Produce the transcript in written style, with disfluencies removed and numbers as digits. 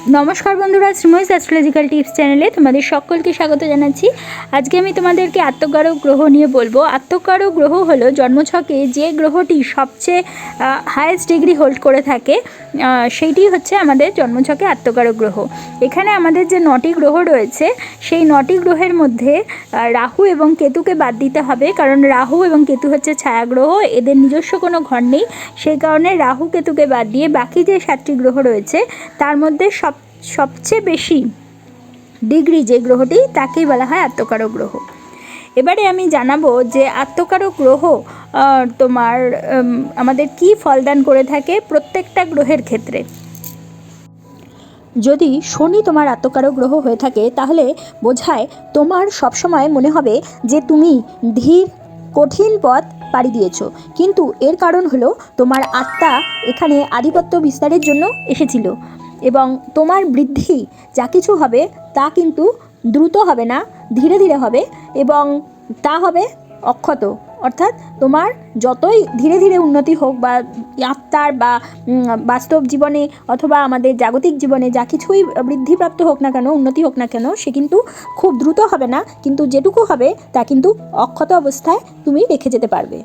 নমস্কার বন্ধুরা, Sreemoyee astrological tips চ্যানেলে তোমাদের সকলকে স্বাগত জানাচ্ছি। আজকে আমি তোমাদেরকে আত্মকারক গ্রহ নিয়ে বলবো। আত্মকারক গ্রহ হলো জন্মছকে যে গ্রহটি সবচেয়ে হায়েস্ট ডিগ্রি হোল্ড করে থাকে, সেইটি হচ্ছে আমাদের জন্মছকে আত্মকারক গ্রহ। এখানে আমাদের যে 9টি গ্রহ রয়েছে, সেই 9টি গ্রহের মধ্যে রাহু এবং কেতুকে বাদ দিতে হবে, কারণ রাহু এবং কেতু হচ্ছে ছায়া গ্রহ, এদের নিজস্ব কোনো ঘর নেই। সেই কারণে রাহু কেতুকে বাদ দিয়ে বাকি যে 7টি গ্রহ রয়েছে তার মধ্যে সবচেয়ে বেশি ডিগ্রি যে গ্রহটি, তাকেই বলা হয় আত্মকারক গ্রহ। এবারে আমি জানাবো যে আত্মকারক গ্রহ তোমার আমাদের কি ফলদান করে থাকে প্রত্যেকটা গ্রহের ক্ষেত্রে। যদি শনি তোমার আত্মকারক গ্রহ হয়ে থাকে, তাহলে বোঝায় তোমার সবসময় মনে হবে যে তুমি ধীর কঠিন পথ পাড়ি দিয়েছো, কিন্তু এর কারণ হলো তোমার আত্মা এখানে আধিপত্য বিস্তারের জন্য এসেছিল, এবং তোমার বৃদ্ধি যা কিছু হবে তা কিন্তু দ্রুত হবে না, ধীরে ধীরে হবে, এবং তা হবে অক্ষত। অর্থাৎ তোমার যতই ধীরে ধীরে উন্নতি হোক, বা আত্মার বা বাস্তব জীবনে অথবা আমাদের জাগতিক জীবনে যা কিছুই বৃদ্ধিপ্রাপ্ত হোক না কেন, উন্নতি হোক না কেন, সে কিন্তু খুব দ্রুত হবে না, কিন্তু যেটুকু হবে তা কিন্তু অক্ষত অবস্থায় তুমি রেখে যেতে পারবে।